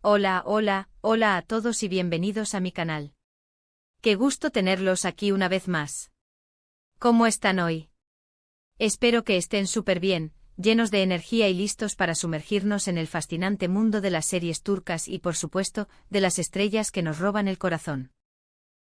Hola, hola, hola a todos y bienvenidos a mi canal. Qué gusto tenerlos aquí una vez más. ¿Cómo están hoy? Espero que estén súper bien, llenos de energía y listos para sumergirnos en el fascinante mundo de las series turcas y, por supuesto, de las estrellas que nos roban el corazón.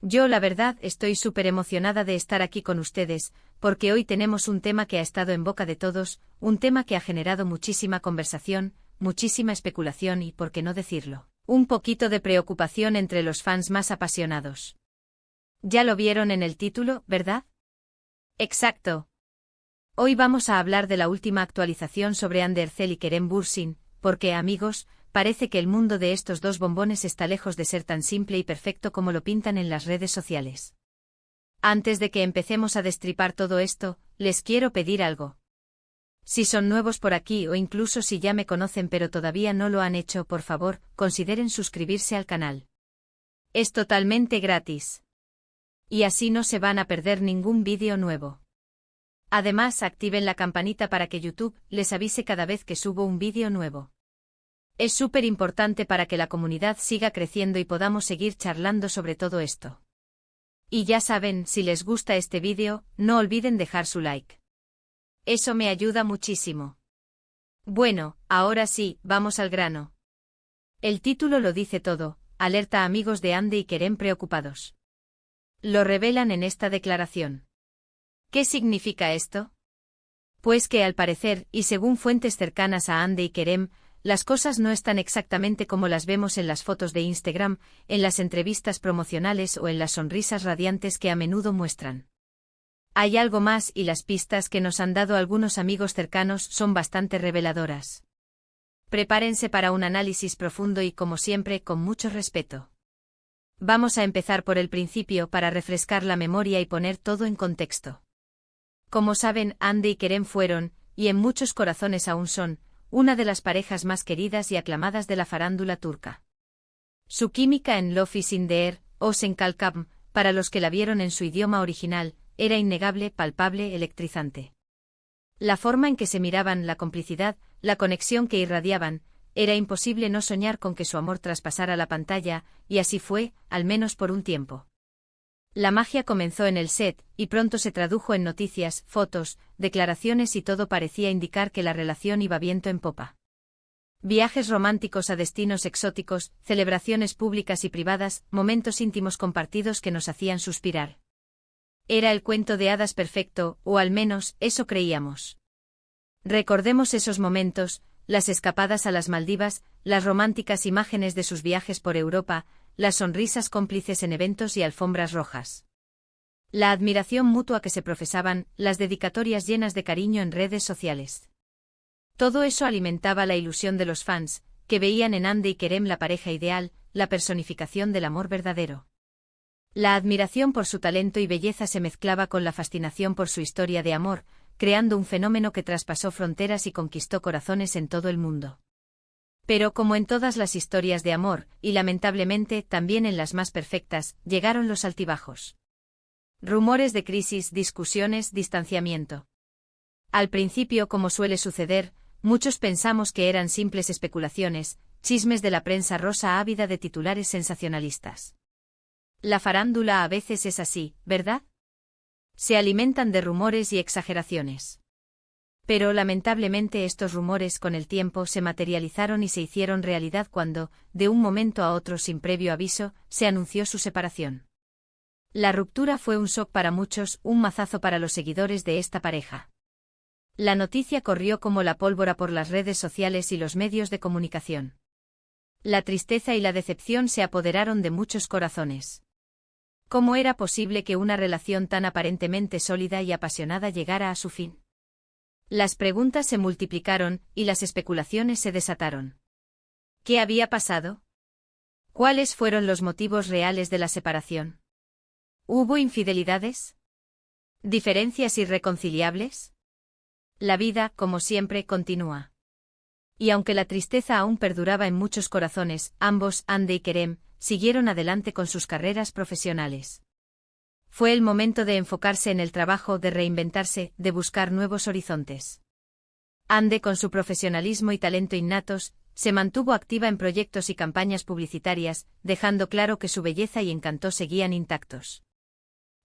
Yo, la verdad, estoy súper emocionada de estar aquí con ustedes, porque hoy tenemos un tema que ha estado en boca de todos, un tema que ha generado muchísima conversación, muchísima especulación y, por qué no decirlo, un poquito de preocupación entre los fans más apasionados. Ya lo vieron en el título, ¿verdad? Exacto. Hoy vamos a hablar de la última actualización sobre Hande Erçel y Kerem Bürsin, porque, amigos, parece que el mundo de estos dos bombones está lejos de ser tan simple y perfecto como lo pintan en las redes sociales. Antes de que empecemos a destripar todo esto, les quiero pedir algo. Si son nuevos por aquí o incluso si ya me conocen pero todavía no lo han hecho, por favor, consideren suscribirse al canal. Es totalmente gratis. Y así no se van a perder ningún vídeo nuevo. Además, activen la campanita para que YouTube les avise cada vez que subo un vídeo nuevo. Es súper importante para que la comunidad siga creciendo y podamos seguir charlando sobre todo esto. Y ya saben, si les gusta este vídeo, no olviden dejar su like. Eso me ayuda muchísimo. Bueno, ahora sí, vamos al grano. El título lo dice todo, alerta a amigos de Hande y Kerem preocupados. Lo revelan en esta declaración. ¿Qué significa esto? Pues que al parecer, y según fuentes cercanas a Hande y Kerem, las cosas no están exactamente como las vemos en las fotos de Instagram, en las entrevistas promocionales o en las sonrisas radiantes que a menudo muestran. Hay algo más y las pistas que nos han dado algunos amigos cercanos son bastante reveladoras. Prepárense para un análisis profundo y, como siempre, con mucho respeto. Vamos a empezar por el principio para refrescar la memoria y poner todo en contexto. Como saben, Hande y Kerem fueron, y en muchos corazones aún son, una de las parejas más queridas y aclamadas de la farándula turca. Su química en Love is in the Air, o Sen Kalkam, para los que la vieron en su idioma original, era innegable, palpable, electrizante. La forma en que se miraban, la complicidad, la conexión que irradiaban, era imposible no soñar con que su amor traspasara la pantalla, y así fue, al menos por un tiempo. La magia comenzó en el set, y pronto se tradujo en noticias, fotos, declaraciones y todo parecía indicar que la relación iba viento en popa. Viajes románticos a destinos exóticos, celebraciones públicas y privadas, momentos íntimos compartidos que nos hacían suspirar. Era el cuento de hadas perfecto, o al menos, eso creíamos. Recordemos esos momentos, las escapadas a las Maldivas, las románticas imágenes de sus viajes por Europa, las sonrisas cómplices en eventos y alfombras rojas. La admiración mutua que se profesaban, las dedicatorias llenas de cariño en redes sociales. Todo eso alimentaba la ilusión de los fans, que veían en Hande y Kerem la pareja ideal, la personificación del amor verdadero. La admiración por su talento y belleza se mezclaba con la fascinación por su historia de amor, creando un fenómeno que traspasó fronteras y conquistó corazones en todo el mundo. Pero como en todas las historias de amor, y lamentablemente también en las más perfectas, llegaron los altibajos. Rumores de crisis, discusiones, distanciamiento. Al principio, como suele suceder, muchos pensamos que eran simples especulaciones, chismes de la prensa rosa ávida de titulares sensacionalistas. La farándula a veces es así, ¿verdad? Se alimentan de rumores y exageraciones. Pero lamentablemente estos rumores con el tiempo se materializaron y se hicieron realidad cuando, de un momento a otro sin previo aviso, se anunció su separación. La ruptura fue un shock para muchos, un mazazo para los seguidores de esta pareja. La noticia corrió como la pólvora por las redes sociales y los medios de comunicación. La tristeza y la decepción se apoderaron de muchos corazones. ¿Cómo era posible que una relación tan aparentemente sólida y apasionada llegara a su fin? Las preguntas se multiplicaron, y las especulaciones se desataron. ¿Qué había pasado? ¿Cuáles fueron los motivos reales de la separación? ¿Hubo infidelidades? ¿Diferencias irreconciliables? La vida, como siempre, continúa. Y aunque la tristeza aún perduraba en muchos corazones, ambos, Hande y Kerem, siguieron adelante con sus carreras profesionales. Fue el momento de enfocarse en el trabajo, de reinventarse, de buscar nuevos horizontes. Hande, con su profesionalismo y talento innatos, se mantuvo activa en proyectos y campañas publicitarias, dejando claro que su belleza y encanto seguían intactos.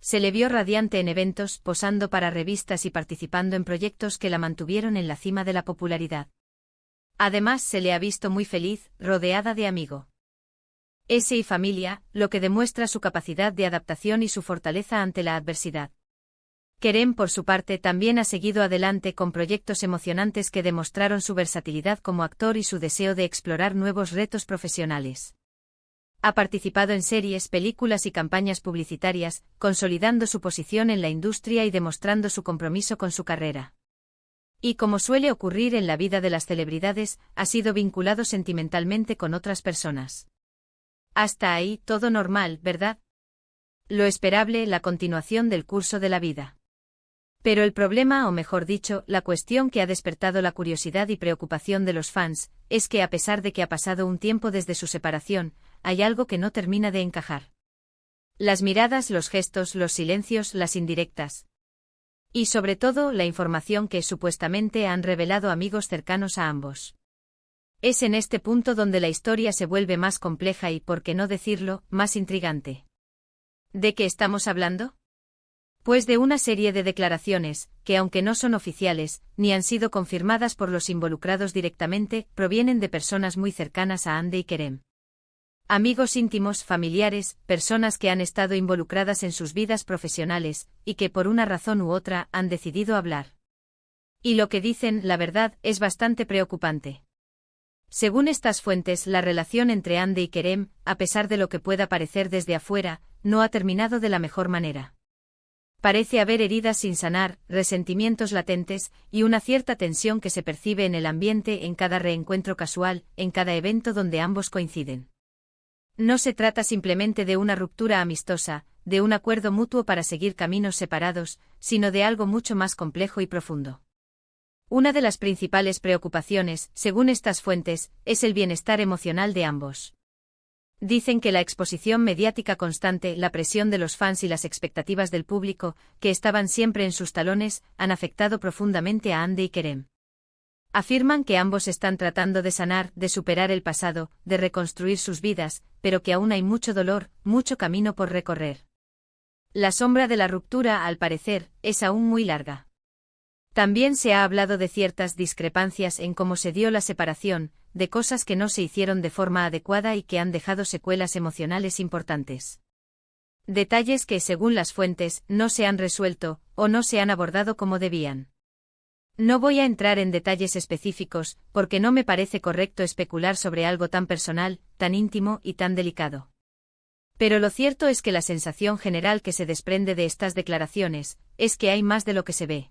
Se le vio radiante en eventos, posando para revistas y participando en proyectos que la mantuvieron en la cima de la popularidad. Además, se le ha visto muy feliz, rodeada de amigo y familia, lo que demuestra su capacidad de adaptación y su fortaleza ante la adversidad. Kerem, por su parte, también ha seguido adelante con proyectos emocionantes que demostraron su versatilidad como actor y su deseo de explorar nuevos retos profesionales. Ha participado en series, películas y campañas publicitarias, consolidando su posición en la industria y demostrando su compromiso con su carrera. Y como suele ocurrir en la vida de las celebridades, ha sido vinculado sentimentalmente con otras personas. Hasta ahí, todo normal, ¿verdad? Lo esperable, la continuación del curso de la vida. Pero el problema, o mejor dicho, la cuestión que ha despertado la curiosidad y preocupación de los fans, es que a pesar de que ha pasado un tiempo desde su separación, hay algo que no termina de encajar. Las miradas, los gestos, los silencios, las indirectas. Y sobre todo, la información que supuestamente han revelado amigos cercanos a ambos. Es en este punto donde la historia se vuelve más compleja y, por qué no decirlo, más intrigante. ¿De qué estamos hablando? Pues de una serie de declaraciones, que aunque no son oficiales, ni han sido confirmadas por los involucrados directamente, provienen de personas muy cercanas a Hande y Kerem. Amigos íntimos, familiares, personas que han estado involucradas en sus vidas profesionales, y que por una razón u otra han decidido hablar. Y lo que dicen, la verdad, es bastante preocupante. Según estas fuentes, la relación entre Hande y Kerem, a pesar de lo que pueda parecer desde afuera, no ha terminado de la mejor manera. Parece haber heridas sin sanar, resentimientos latentes, y una cierta tensión que se percibe en el ambiente en cada reencuentro casual, en cada evento donde ambos coinciden. No se trata simplemente de una ruptura amistosa, de un acuerdo mutuo para seguir caminos separados, sino de algo mucho más complejo y profundo. Una de las principales preocupaciones, según estas fuentes, es el bienestar emocional de ambos. Dicen que la exposición mediática constante, la presión de los fans y las expectativas del público, que estaban siempre en sus talones, han afectado profundamente a Hande y Kerem. Afirman que ambos están tratando de sanar, de superar el pasado, de reconstruir sus vidas, pero que aún hay mucho dolor, mucho camino por recorrer. La sombra de la ruptura, al parecer, es aún muy larga. También se ha hablado de ciertas discrepancias en cómo se dio la separación, de cosas que no se hicieron de forma adecuada y que han dejado secuelas emocionales importantes. Detalles que, según las fuentes, no se han resuelto, o no se han abordado como debían. No voy a entrar en detalles específicos, porque no me parece correcto especular sobre algo tan personal, tan íntimo y tan delicado. Pero lo cierto es que la sensación general que se desprende de estas declaraciones, es que hay más de lo que se ve.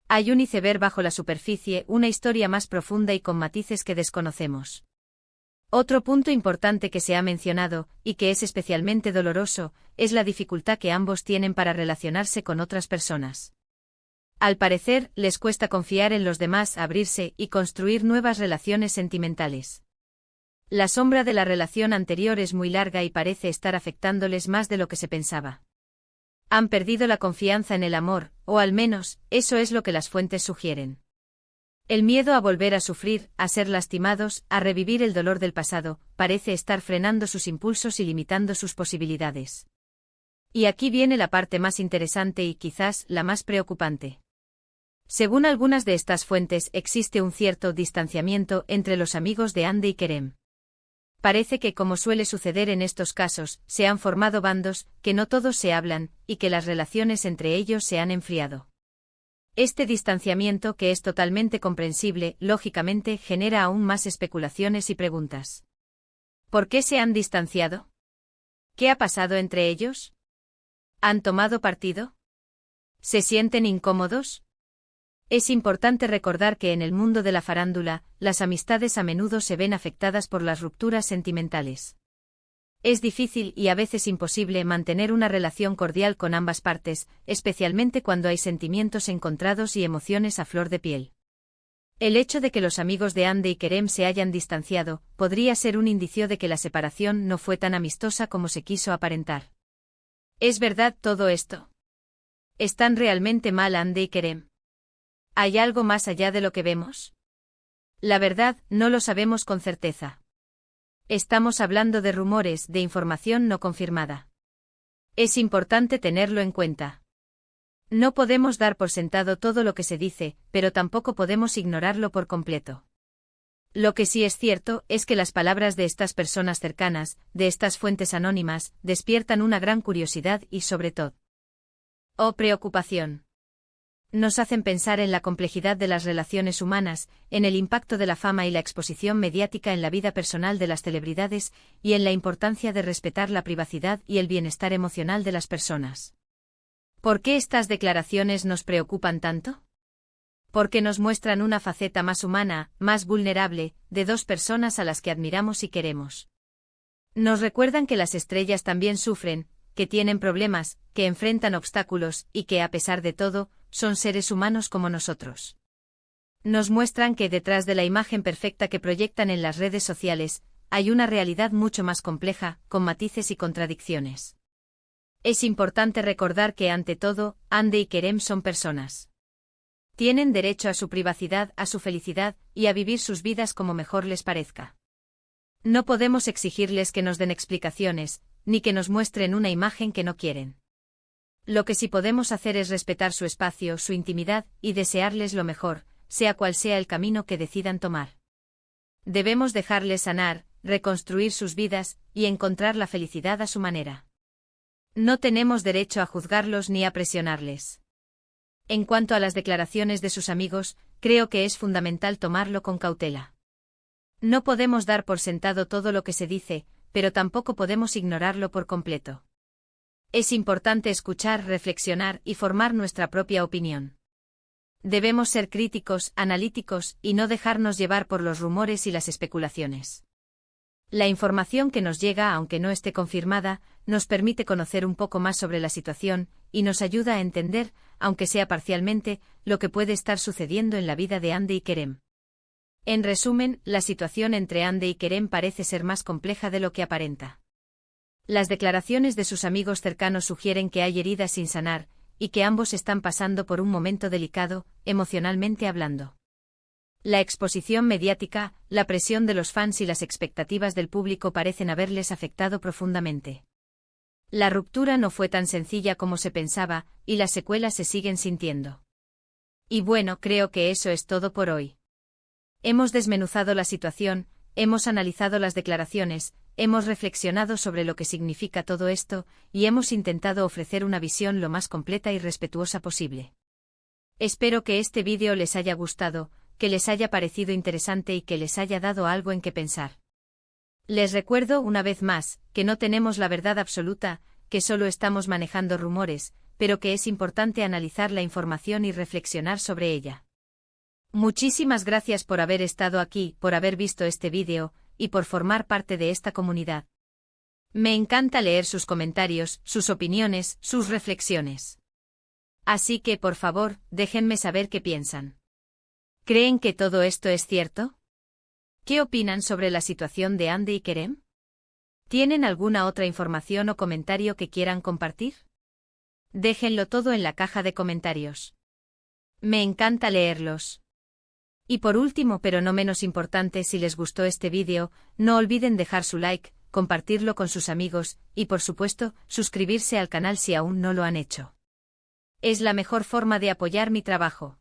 Hay un iceberg bajo la superficie, una historia más profunda y con matices que desconocemos. Otro punto importante que se ha mencionado, y que es especialmente doloroso, es la dificultad que ambos tienen para relacionarse con otras personas. Al parecer, les cuesta confiar en los demás, abrirse y construir nuevas relaciones sentimentales. La sombra de la relación anterior es muy larga y parece estar afectándoles más de lo que se pensaba. Han perdido la confianza en el amor, o al menos, eso es lo que las fuentes sugieren. El miedo a volver a sufrir, a ser lastimados, a revivir el dolor del pasado, parece estar frenando sus impulsos y limitando sus posibilidades. Y aquí viene la parte más interesante y quizás la más preocupante. Según algunas de estas fuentes, existe un cierto distanciamiento entre los amigos de Hande y Kerem. Parece que, como suele suceder en estos casos, se han formado bandos, que no todos se hablan, y que las relaciones entre ellos se han enfriado. Este distanciamiento, que es totalmente comprensible, lógicamente genera aún más especulaciones y preguntas. ¿Por qué se han distanciado? ¿Qué ha pasado entre ellos? ¿Han tomado partido? ¿Se sienten incómodos? Es importante recordar que en el mundo de la farándula, las amistades a menudo se ven afectadas por las rupturas sentimentales. Es difícil y a veces imposible mantener una relación cordial con ambas partes, especialmente cuando hay sentimientos encontrados y emociones a flor de piel. El hecho de que los amigos de Hande y Kerem se hayan distanciado, podría ser un indicio de que la separación no fue tan amistosa como se quiso aparentar. ¿Es verdad todo esto? ¿Están realmente mal Hande y Kerem? ¿Hay algo más allá de lo que vemos? La verdad, no lo sabemos con certeza. Estamos hablando de rumores, de información no confirmada. Es importante tenerlo en cuenta. No podemos dar por sentado todo lo que se dice, pero tampoco podemos ignorarlo por completo. Lo que sí es cierto es que las palabras de estas personas cercanas, de estas fuentes anónimas, despiertan una gran curiosidad y sobre todo, preocupación. Nos hacen pensar en la complejidad de las relaciones humanas, en el impacto de la fama y la exposición mediática en la vida personal de las celebridades, y en la importancia de respetar la privacidad y el bienestar emocional de las personas. ¿Por qué estas declaraciones nos preocupan tanto? Porque nos muestran una faceta más humana, más vulnerable, de dos personas a las que admiramos y queremos. Nos recuerdan que las estrellas también sufren, que tienen problemas, que enfrentan obstáculos, y que a pesar de todo, son seres humanos como nosotros. Nos muestran que detrás de la imagen perfecta que proyectan en las redes sociales, hay una realidad mucho más compleja, con matices y contradicciones. Es importante recordar que ante todo, Hande y Kerem son personas. Tienen derecho a su privacidad, a su felicidad, y a vivir sus vidas como mejor les parezca. No podemos exigirles que nos den explicaciones, ni que nos muestren una imagen que no quieren. Lo que sí podemos hacer es respetar su espacio, su intimidad, y desearles lo mejor, sea cual sea el camino que decidan tomar. Debemos dejarles sanar, reconstruir sus vidas, y encontrar la felicidad a su manera. No tenemos derecho a juzgarlos ni a presionarles. En cuanto a las declaraciones de sus amigos, creo que es fundamental tomarlo con cautela. No podemos dar por sentado todo lo que se dice, pero tampoco podemos ignorarlo por completo. Es importante escuchar, reflexionar y formar nuestra propia opinión. Debemos ser críticos, analíticos, y no dejarnos llevar por los rumores y las especulaciones. La información que nos llega, aunque no esté confirmada, nos permite conocer un poco más sobre la situación, y nos ayuda a entender, aunque sea parcialmente, lo que puede estar sucediendo en la vida de Hande y Kerem. En resumen, la situación entre Hande y Kerem parece ser más compleja de lo que aparenta. Las declaraciones de sus amigos cercanos sugieren que hay heridas sin sanar, y que ambos están pasando por un momento delicado, emocionalmente hablando. La exposición mediática, la presión de los fans y las expectativas del público parecen haberles afectado profundamente. La ruptura no fue tan sencilla como se pensaba, y las secuelas se siguen sintiendo. Y bueno, creo que eso es todo por hoy. Hemos desmenuzado la situación, hemos analizado las declaraciones, hemos reflexionado sobre lo que significa todo esto, y hemos intentado ofrecer una visión lo más completa y respetuosa posible. Espero que este vídeo les haya gustado, que les haya parecido interesante y que les haya dado algo en que pensar. Les recuerdo una vez más, que no tenemos la verdad absoluta, que solo estamos manejando rumores, pero que es importante analizar la información y reflexionar sobre ella. Muchísimas gracias por haber estado aquí, por haber visto este vídeo, y por formar parte de esta comunidad. Me encanta leer sus comentarios, sus opiniones, sus reflexiones. Así que, por favor, déjenme saber qué piensan. ¿Creen que todo esto es cierto? ¿Qué opinan sobre la situación de Hande y Kerem? ¿Tienen alguna otra información o comentario que quieran compartir? Déjenlo todo en la caja de comentarios. Me encanta leerlos. Y por último, pero no menos importante, si les gustó este vídeo, no olviden dejar su like, compartirlo con sus amigos, y por supuesto, suscribirse al canal si aún no lo han hecho. Es la mejor forma de apoyar mi trabajo.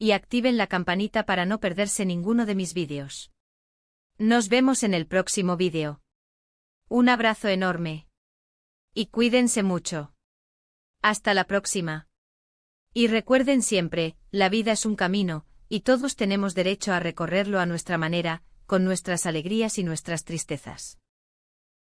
Y activen la campanita para no perderse ninguno de mis vídeos. Nos vemos en el próximo vídeo. Un abrazo enorme. Y cuídense mucho. Hasta la próxima. Y recuerden siempre, la vida es un camino, y todos tenemos derecho a recorrerlo a nuestra manera, con nuestras alegrías y nuestras tristezas.